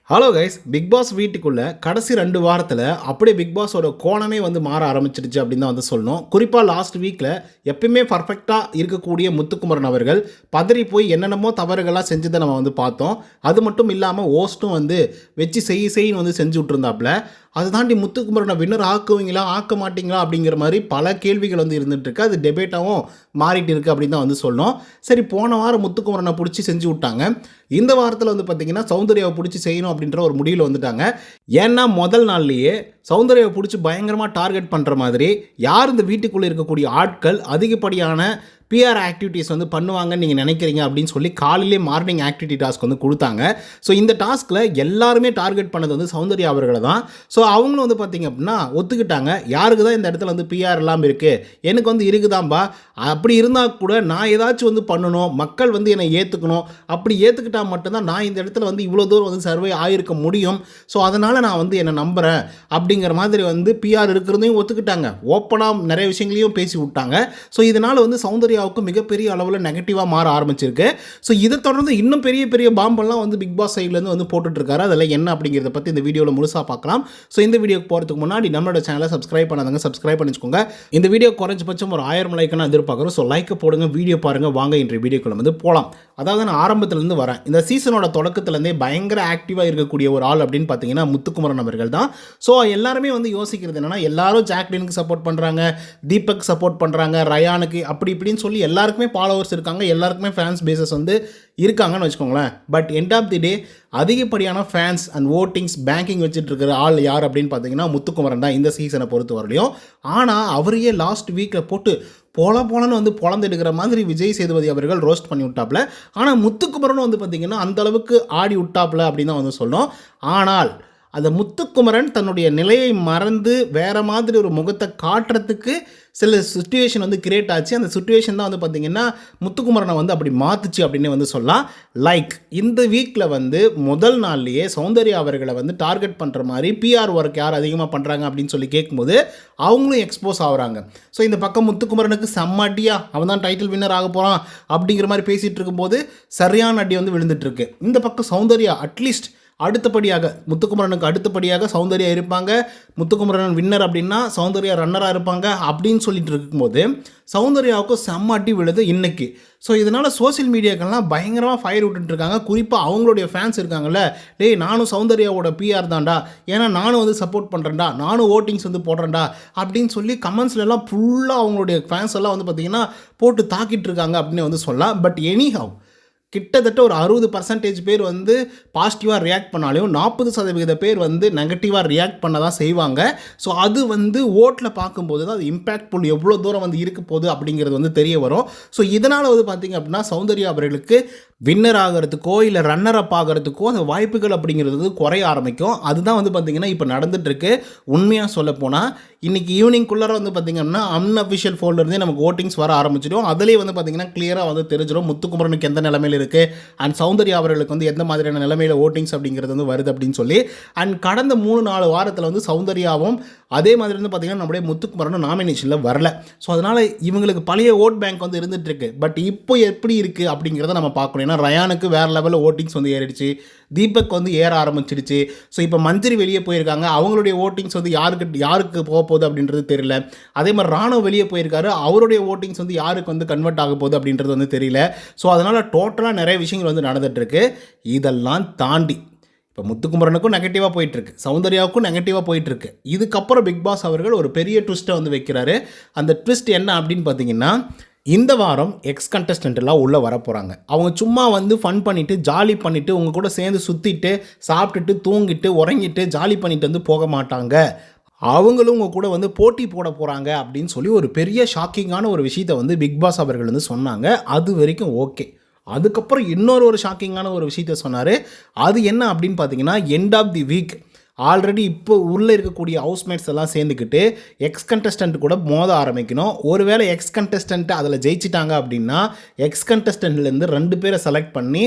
Hello guys, big pass வீட்டுக்குள்ளே கடைசி 2 வாரத்தில் அப்படியே பிக் பாஸோட கோணமே வந்து மாற ஆரம்பிச்சிடுச்சு அப்படின்னு தான் வந்து சொல்லணும். குறிப்பாக லாஸ்ட் வீக்கில் எப்பயுமே பர்ஃபெக்டாக இருக்கக்கூடிய முத்துக்குமரன் அவர்கள் பதறி போய் என்னென்னமோ தவறுகளாக செஞ்சதை நம்ம வந்து பார்த்தோம். அது மட்டும் இல்லாமல் ஓஸ்ட்டும் வந்து வச்சு செய்யின்னு வந்து செஞ்சு விட்டுருந்தாப்புல. அதை தாண்டி முத்துக்குமரனை வின்னர் ஆக்குவீங்களா ஆக்க மாட்டிங்களா அப்படிங்கிற மாதிரி பல கேள்விகள் வந்து இருந்துகிட்ருக்கு. அது டெபேட்டாகவும் மாறிட்டு இருக்குது அப்படின்னு தான் வந்து சொல்லணும். சரி, போன வாரம் முத்துக்குமரனை பிடிச்சி செஞ்சு விட்டாங்க. இந்த வாரத்தில் வந்து பார்த்திங்கன்னா சௌந்தர்யாவை பிடிச்சி செய்யணும் அப்படின்ற ஒரு முடிவில் வந்துட்டாங்க. ஏன்னா முதல் நாள்லேயே சௌந்தர்யாவை பிடிச்சி பயங்கரமாக டார்கெட் பண்ணுற மாதிரி யார் இந்த வீட்டுக்குள்ளே இருக்கக்கூடிய ஆட்கள் அதிகப்படியான பிஆர் ஆக்டிவிட்டீஸ் வந்து பண்ணுவாங்கன்னு நீங்கள் நினைக்கிறீங்க அப்படின்னு சொல்லி காலையிலே மார்னிங் ஆக்டிவிட்டி டாஸ்க் வந்து கொடுத்தாங்க. ஸோ இந்த டாஸ்கில் எல்லாருமே டார்கெட் பண்ணது வந்து சௌந்தர்யா அவர்களை தான். ஸோ அவங்களும் வந்து பார்த்திங்க அப்படின்னா ஒத்துக்கிட்டாங்க, யாருக்கு தான் இந்த இடத்துல வந்து பிஆர் எல்லாம் இருக்குது, எனக்கு வந்து இருக்குதாம்பா, அப்படி இருந்தால் கூட நான் ஏதாச்சும் வந்து பண்ணணும், மக்கள் வந்து என்னை ஏற்றுக்கணும், அப்படி ஏற்றுக்கிட்டால் மட்டும்தான் நான் இந்த இடத்துல வந்து இவ்வளோ தூரம் வந்து சர்வே ஆகிருக்க முடியும். ஸோ அதனால் நான் வந்து என்னை நம்புகிறேன் அப்படிங்கிற மாதிரி வந்து பிஆர் இருக்கிறதையும் ஒத்துக்கிட்டாங்க. ஓப்பனாக நிறைய விஷயங்களையும் பேசி விட்டாங்க. ஸோ இதனால் வந்து சௌந்தர்யாவுக்கு மிகப்பெரிய அளவில் நெகட்டிவாக மாற ஆரம்பிச்சிருக்கு. ஸோ இதை தொடர்ந்து இன்னும் பெரிய பெரிய பாம்பெல்லாம் வந்து பிக் பாஸ் சைட்லேருந்து வந்து போட்டுட்ருக்காரு. அதெல்லாம் என்ன அப்படிங்கிறத பற்றி இந்த வீடியோவில் முழுசாக பார்க்கலாம். ஸோ இந்த வீடியோக்கு போகிறதுக்கு முன்னாடி நம்மளோட சேனலை சப்ஸ்கிரைப் பண்ணாதவங்க சப்ஸ்கிரைப் பண்ணிச்சுக்கோங்க. இந்த வீடியோ குறைஞ்சபட்சம் ஒரு 1000 லைக்கான எதிர்பார்க்குறோம். ஸோ லைக்கை போடுங்க, வீடியோ பாருங்கள், வாங்க இன்றைய வீடியோக்குள்ள வந்து போகலாம். அதாவது நான் ஆரம்பத்துலேருந்து வரேன், இந்த சீசனோட தொடக்கத்துலேருந்தே பயங்கர ஆக்டிவாக இருக்கக்கூடிய ஒரு ஆள் அப்படின்னு பார்த்தீங்கன்னா முத்துக்குமரன் அவர்கள் தான். ஸோ எல்லாருமே வந்து யோசிக்கிறது என்னென்னா, எல்லாரும் ஜாக்லினுக்கு சப்போர்ட் பண்ணுறாங்க, தீபக் சப்போர்ட் பண்ணுறாங்க, ரயானுக்கு அப்படி இப்படின்னு சொல்லி எல்லாருக்குமே ஃபாலோவர்ஸ் இருக்காங்க, எல்லாருக்குமே ஃபேன்ஸ் பேசஸ் வந்து இருக்காங்கன்னு வச்சுக்கோங்களேன். பட் எண்ட் ஆஃப் தி டே அதிகப்படியான ஃபேன்ஸ் அண்ட் ஓட்டிங்ஸ் பேங்கிங் வச்சுட்டு இருக்கிற ஆள் யார் அப்படின்னு பார்த்தீங்கன்னா முத்துக்குமரன் தான் இந்த சீசனை பொறுத்த வரலையும். ஆனால் அவரையே லாஸ்ட் வீக்கில் போட்டு போலன்னு வந்து பொழந்தெடுக்கிற மாதிரி விஜய் சேதுபதி அவர்கள் ரோஸ்ட் பண்ணி விட்டாப்புல. ஆனால் முத்துக்குமரன் வந்து பார்த்திங்கன்னா அந்தளவுக்கு ஆடி விட்டாப்புல அப்படின்னு தான் வந்து சொல்லணும். ஆனால் அந்த முத்துக்குமரன் தன்னுடைய நிலையை மறந்து வேறு மாதிரி ஒரு முகத்தை காட்டுறதுக்கு சில சுச்சுவேஷன் வந்து கிரியேட் ஆச்சு. அந்த சுச்சுவேஷன் தான் வந்து பார்த்திங்கன்னா முத்துக்குமரனை வந்து அப்படி மாற்றுச்சு அப்படின்னு வந்து சொல்லலாம். லைக் இந்த வீக்கில் வந்து முதல் நாள்லேயே சௌந்தர்யா அவர்களை வந்து டார்கெட் பண்ணுற மாதிரி பிஆர் ஒர்க் யார் அதிகமாக பண்ணுறாங்க அப்படின்னு சொல்லி கேட்கும்போது அவங்களும் எக்ஸ்போஸ் ஆகுறாங்க. ஸோ இந்த பக்கம் முத்துக்குமரனுக்கு செம்ம அடியா, அவன் தான் டைட்டில் வின்னர் ஆக போகிறான் அப்படிங்கிற மாதிரி பேசிகிட்டு இருக்கும்போது சரியான அடி வந்து விழுந்துட்டுருக்கு. இந்த பக்கம் சௌந்தர்யா அட்லீஸ்ட் அடுத்தபடியாக முத்துக்குமரனுக்கு அடுத்தபடியாக சௌந்தர்யா இருப்பாங்க, முத்துக்குமரன் வின்னர் அப்படின்னா சௌந்தர்யா ரன்னராக இருப்பாங்க அப்படின்னு சொல்லிட்டு இருக்கும்போது சௌந்தர்யாவுக்கும் செம்ம அடி விழுது இன்னைக்கு. ஸோ இதனால் சோசியல் மீடியாக்கெல்லாம் பயங்கரமாக ஃபயர் விட்டுருக்காங்க. குறிப்பாக அவங்களுடைய ஃபேன்ஸ் இருக்காங்கல்ல, டேய் நானும் சௌந்தர்யாவோட பிஆர் தான்டா, ஏன்னா நானும் வந்து சப்போர்ட் பண்ணுறேன்டா, நானும் ஓட்டிங்ஸ் வந்து போடுறேன்டா அப்படின்னு சொல்லி கமெண்ட்ஸ்லாம் ஃபுல்லாக அவங்களுடைய ஃபேன்ஸ் எல்லாம் வந்து பார்த்திங்கன்னா போட்டு தாக்கிட்டு இருக்காங்க அப்படின்னு வந்து சொல்லலாம். பட் எனிஹவ் கிட்டத்தட்ட ஒரு 60% பேர் வந்து பாசிட்டிவாக ரியாக்ட் பண்ணாலையும் 40% பேர் வந்து நெகட்டிவாக ரியாக்ட் பண்ண தான் செய்வாங்க. ஸோ அது வந்து ஓட்டில் பார்க்கும்போது தான் அது இம்பேக்ட்ஃபுல் எவ்வளோ தூரம் வந்து இருக்க போகுது அப்படிங்கிறது வந்து தெரிய வரும். ஸோ இதனால் வந்து பார்த்திங்க அப்படின்னா சௌந்தர்யா அவர்களுக்கு வின்னர் ஆகிறதுக்கோ இல்லை ரன்னர் அப் ஆகிறதுக்கோ அந்த வாய்ப்புகள் அப்படிங்கிறது வந்து குறைய ஆரம்பிக்கும். அதுதான் வந்து பார்த்திங்கன்னா இப்போ நடந்துகிட்ருக்கு. உண்மையாக சொல்ல போனால் இன்றைக்கி ஈவினிங்குள்ளார வந்து பார்த்திங்கன்னா அன்அஃபிஷியல் ஃபோல்டர்லேருந்தே நமக்கு ஓட்டிங்ஸ் வர ஆரம்பிச்சிடும். அதிலே வந்து பார்த்திங்கன்னா கிளியராக வந்து தெரிஞ்சிடும் முத்துக்குமரனுக்கு எந்த நிலைமையில் இருக்குது அண்ட் சௌந்தர்யா அவர்களுக்கு வந்து எந்த மாதிரியான நிலைமையில் ஓட்டிங்ஸ் அப்படிங்கிறது வந்து வருது அப்படின்னு சொல்லி. அண்ட் கடந்த 3-4 வாரத்தில் வந்து சௌந்தர்யாவும் அதே மாதிரி வந்து பார்த்திங்கன்னா நம்முடைய முத்துக்குமரனும் நாமினேஷனில் வரல. ஸோ அதனால் இவங்களுக்கு பழைய ஓட் பேங்க் வந்து இருந்துகிட்ருக்கு. பட் இப்போ எப்படி இருக்குது அப்படிங்கிறத நம்ம பார்க்கணும். ஏன்னா ரயானுக்கு வேறு லெவலில் ஓட்டிங்ஸ் வந்து ஏறிடுச்சு, தீபக் வந்து ஏற ஆரம்பிச்சிடுச்சு. ஸோ இப்போ மஞ்சரி வெளியே போயிருக்காங்க, அவங்களுடைய ஓட்டிங்ஸ் வந்து யாருக்கு போக போகுது அப்படின்றது தெரியல. அதே மாதிரி ராணுவ வெளியே போயிருக்காரு, அவருடைய ஓட்டிங்ஸ் வந்து யாருக்கு வந்து கன்வெர்ட் ஆக போகுது அப்படின்றது வந்து தெரியல. ஸோ அதனால் டோட்டலாக நிறைய விஷயங்கள் வந்து நடந்துகிட்ருக்கு. இதெல்லாம் தாண்டி இப்போ முத்துக்குமரனுக்கும் நெகட்டிவாக போயிட்டுருக்கு, சௌந்தர்யாவுக்கும் நெகட்டிவாக போயிட்டுருக்கு. இதுக்கப்புறம் பிக் பாஸ் அவர்கள் ஒரு பெரிய ட்விஸ்ட்டை வந்து வைக்கிறாரு. அந்த ட்விஸ்ட் என்ன அப்படின்னு பார்த்தீங்கன்னா, இந்த வாரம் எக்ஸ் கண்டஸ்டன்ட்லாம் உள்ளே வர போகிறாங்க. அவங்க சும்மா வந்து ஃபன் பண்ணிவிட்டு ஜாலி பண்ணிவிட்டு உங்கள் கூட சேர்ந்து சுற்றிட்டு சாப்பிட்டுட்டு தூங்கிட்டு உறங்கிட்டு ஜாலி பண்ணிட்டு வந்து போக மாட்டாங்க. அவங்களும் உங்கள் கூட வந்து போட்டி போட போகிறாங்க அப்படின்னு சொல்லி ஒரு பெரிய ஷாக்கிங்கான ஒரு விஷயத்தை வந்து பிக் பாஸ் அவர்கள் வந்து சொன்னாங்க. அது வரைக்கும் ஓகே. அதுக்கப்புறம் இன்னொரு ஷாக்கிங்கான ஒரு விஷயத்த சொன்னார். அது என்ன அப்படின்னு பார்த்தீங்கன்னா, end of the week already இப்போ உள்ளே இருக்கக்கூடிய ஹவுஸ்மேட்ஸ் எல்லாம் சேர்ந்துக்கிட்டு எக்ஸ் கண்டஸ்டன்ட் கூட மோத ஆரம்பிக்கணும். ஒருவேளை எக்ஸ் கண்டஸ்டன்ட்டு அதில் ஜெயிச்சிட்டாங்க அப்படின்னா எக்ஸ் கண்டஸ்டன்ட்லேருந்து 2 பேரை செலக்ட் பண்ணி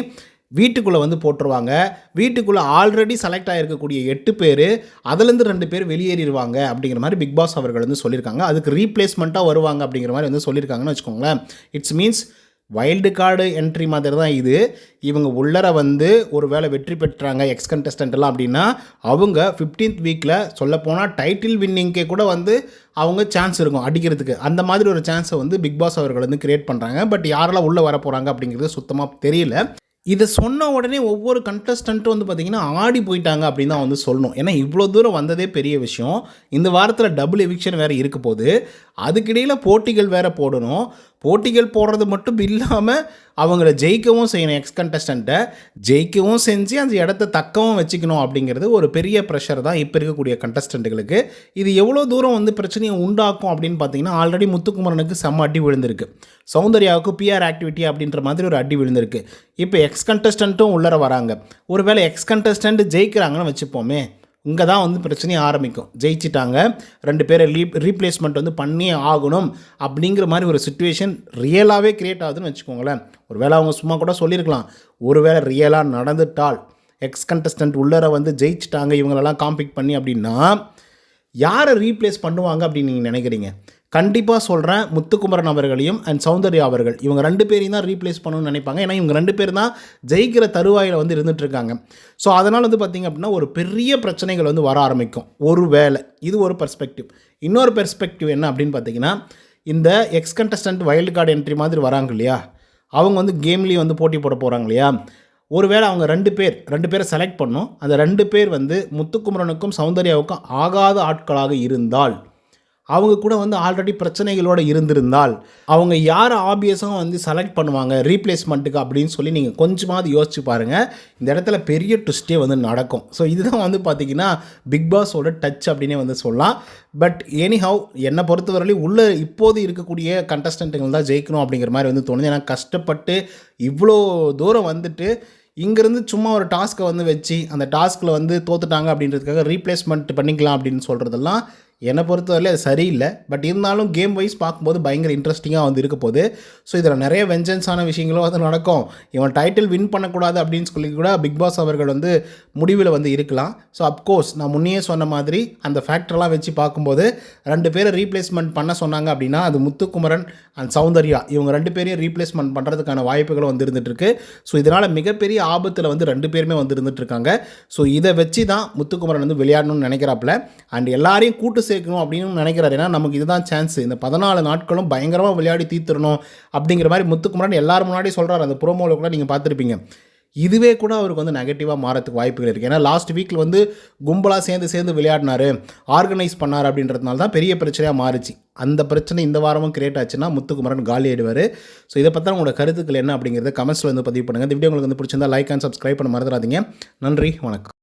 வீட்டுக்குள்ளே வந்து போட்டுருவாங்க. வீட்டுக்குள்ளே ஆல்ரெடி செலக்ட் ஆகிருக்கக்கூடிய 8 பேர் அதுலேருந்து 2 பேர் வெளியேறிடுவாங்க அப்படிங்கிற மாதிரி பிக் பாஸ் அவர்கள் வந்து சொல்லியிருக்காங்க. அதுக்கு ரீப்ளேஸ்மெண்ட்டாக வருவாங்க அப்படிங்கிற மாதிரி வந்து சொல்லியிருக்காங்கன்னு வச்சுக்கோங்களேன். It's means wild card entry மாதிரி தான் இது. இவங்க உள்ளர வந்து ஒரு வேளை வெற்றி பெற்றாங்க எக்ஸ் கண்டஸ்டன்ட்லாம் அப்படின்னா அவங்க 15th வீக்கில் சொல்லப்போனால் டைட்டில் வின்னிங்கே கூட வந்து அவங்க சான்ஸ் இருக்கும் அடிக்கிறதுக்கு. அந்த மாதிரி ஒரு சான்ஸை வந்து பிக் பாஸ் அவர்கள் வந்து கிரியேட் பண்ணுறாங்க. பட் யாரெல்லாம் உள்ளே வர போகிறாங்க அப்படிங்கிறது சுத்தமாக தெரியல. இதை சொன்ன உடனே ஒவ்வொரு கண்டஸ்டண்ட்டும் வந்து பார்த்திங்கன்னா ஆடி போயிட்டாங்க அப்படின்னு தான் வந்து சொல்லணும். ஏன்னா இவ்வளோ தூரம் வந்ததே பெரிய விஷயம். இந்த வாரத்தில் டபுள் எவிக்ஷன் வேறு இருக்க போது, அதுக்கிடையில் போட்டிகள் வேறு போடணும். போட்டிகள் போடுறது மட்டும் இல்லாமல் அவங்கள ஜெயிக்கவும் செய்யணும். எக்ஸ் கண்டஸ்டண்ட்டை ஜெயிக்கவும் செஞ்சு அந்த இடத்த தக்கவும் வச்சுக்கணும் அப்படிங்கிறது ஒரு பெரிய ப்ரெஷர் தான் இப்போ இருக்கக்கூடிய கண்டஸ்டண்ட்டுகளுக்கு. இது எவ்வளோ தூரம் வந்து பிரச்சனையை உண்டாக்கும் அப்படின்னு பார்த்தீங்கன்னா ஆல்ரெடி முத்துக்குமரனுக்கு செம்ம அடி விழுந்திருக்கு. சௌந்தர்யாவுக்கு பிஆர் ஆக்டிவிட்டி அப்படின்ற மாதிரி ஒரு அடி விழுந்திருக்கு. இப்போ எக்ஸ் கண்டஸ்டண்ட்டும் உள்ளர வராங்க. ஒருவேளை எக்ஸ் கண்டஸ்டண்ட் ஜெயிக்கிறாங்கன்னு வச்சுப்போமே, இங்கே தான் வந்து பிரச்சனையே ஆரம்பிக்கும். ஜெயிச்சிட்டாங்க, 2 பேரை ரீப்ளேஸ்மெண்ட் வந்து பண்ணியே ஆகணும் அப்படிங்கிற மாதிரி ஒரு சுச்சுவேஷன் ரியலாகவே க்ரியேட் ஆகுதுன்னு வச்சுக்கோங்களேன். ஒரு வேளை அவங்க சும்மா கூட சொல்லியிருக்கலாம், ஒரு வேளை ரியலாக நடந்துட்டால் எக்ஸ் கண்டஸ்டன்ட் உள்ளர வந்து ஜெயிச்சிட்டாங்க இவங்களெல்லாம் காம்பீட் பண்ணி அப்படின்னா யாரை ரீப்ளேஸ் பண்ணுவாங்க அப்படின்னு நீங்கள் நினைக்கிறீங்க? கண்டிப்பாக சொல்கிறேன், முத்துக்குமரன் அவர்களையும் அண்ட் சௌந்தர்யா அவர்கள் இவங்க 2 பேரையும் தான் ரீப்ளேஸ் பண்ணணும்னு நினைப்பாங்க. ஏன்னா இவங்க 2 பேர் தான் ஜெயிக்கிற தருவாயில் வந்து இருந்துகிட்ருக்காங்க. ஸோ அதனால் வந்து பார்த்திங்க அப்படின்னா ஒரு பெரிய பிரச்சனைகள் வந்து வர ஆரம்பிக்கும். ஒரு வேளை இது ஒரு பெர்ஸ்பெக்டிவ். இன்னொரு பெர்ஸ்பெக்டிவ் என்ன அப்படின்னு பார்த்தீங்கன்னா, இந்த X contestant wild card entry மாதிரி வராங்க இல்லையா, அவங்க வந்து கேம்லேயும் வந்து போட்டி போட போகிறாங்க இல்லையா. ஒருவேளை அவங்க 2 பேரை செலக்ட் பண்ணணும். அந்த 2 பேர் வந்து முத்துக்குமரனுக்கும் சௌந்தர்யாவுக்கும் ஆகாத ஆட்களாக இருந்தால், அவங்க கூட வந்து ஆல்ரெடி பிரச்சனைகளோடு இருந்திருந்தால் அவங்க யாரை ஆப்வியஸாக வந்து செலக்ட் பண்ணுவாங்க ரீப்ளேஸ்மெண்ட்டுக்கு அப்படின்னு சொல்லி நீங்கள் கொஞ்சமாவது யோசிச்சு பாருங்கள். இந்த இடத்துல பெரிய ட்விஸ்ட்டே வந்து நடக்கும். ஸோ இதுதான் வந்து பார்த்திங்கன்னா பிக் பாஸோட டச் அப்படின்னே வந்து சொல்லலாம். பட் எனிஹவ் என்னை பொறுத்தவரையிலும் உள்ளே இப்போது இருக்கக்கூடிய கண்டஸ்டண்ட்டுகள் தான் ஜெயிக்கணும் அப்படிங்கிற மாதிரி வந்து தோணுது. ஏன்னா கஷ்டப்பட்டு இவ்வளோ தூரம் வந்துட்டு இங்கேருந்து சும்மா ஒரு டாஸ்க்கை வந்து வச்சு அந்த டாஸ்கில் வந்து தோத்துட்டாங்க அப்படின்றதுக்காக ரீப்ளேஸ்மெண்ட் பண்ணிக்கலாம் அப்படின்னு சொல்கிறதெல்லாம் என்னை பொறுத்தவரையிலும் அது சரியில்லை. பட் இருந்தாலும் கேம் வைஸ் பார்க்கும்போது பயங்கர இன்ட்ரெஸ்டிங்காக வந்து இருக்க போகுது. ஸோ இதில் நிறைய வெஞ்சன்ஸான விஷயங்களும் வந்து நடக்கும். இவன் டைட்டில் வின் பண்ணக்கூடாது அப்படின்னு சொல்லி கூட பிக் பாஸ் அவர்கள் வந்து முடிவில் வந்து இருக்கலாம். ஸோ அப்கோர்ஸ் நான் முன்னையே சொன்ன மாதிரி அந்த ஃபேக்டர்லாம் வச்சு பார்க்கும்போது 2 பேரை ரீப்ளேஸ்மெண்ட் பண்ண சொன்னாங்க அப்படின்னா அது முத்துக்குமரன் அண்ட் சௌந்தர்யா இவங்க 2 பேரையும் ரீப்ளேஸ்மெண்ட் பண்ணுறதுக்கான வாய்ப்புகளும் வந்து இருந்துகிட்ருக்கு. ஸோ இதனால் மிகப்பெரிய ஆபத்தில் வந்து 2 பேருமே வந்து இருந்துகிட்ருக்காங்க. ஸோ இதை வச்சு தான் முத்துக்குமரன் வந்து விளையாடணும்னு நினைக்கிறாப்புல அண்ட் எல்லாரையும் கூட்டு சேர்க்கணும் அப்படின்னு நினைக்கிறாரு. ஏன்னா நமக்கு இதுதான் சான்ஸ், இந்த 14 நாட்களும் பயங்கரமாக விளையாடி தீர்த்துடணும் அப்படிங்கிற மாதிரி முத்துக்குமரன் எல்லாரும் முன்னாடி சொல்கிறார். அந்த ப்ரோமோவில் கூட நீங்கள் பார்த்துருப்பீங்க. இதுவே கூட அவருக்கு வந்து நெகட்டிவாக மாறத்துக்கு வாய்ப்புகள் இருக்குது. ஏன்னா லாஸ்ட் வீக்கில் வந்து கும்பலாக சேர்ந்து விளையாடினார், ஆர்கனைஸ் பண்ணார் அப்படின்றதுனால தான் பெரிய பிரச்சனையாக மாறிச்சு. அந்த பிரச்சனை இந்த வாரமும் கிரியேட் ஆச்சுன்னா முத்துக்குமரன் காலி ஆகிடுவார். ஸோ இதை பற்றி உங்களோட கருத்துக்கள் என்ன அப்படிங்கிறத கமெண்ட்ஸில் வந்து பதிவு பண்ணுங்கள். இந்த வீடியோ உங்களுக்கு வந்து பிடிச்சிருந்தா லைக் அண்ட் சப்ஸ்கிரைப் பண்ண மறந்துடாதீங்க. நன்றி, வணக்கம்.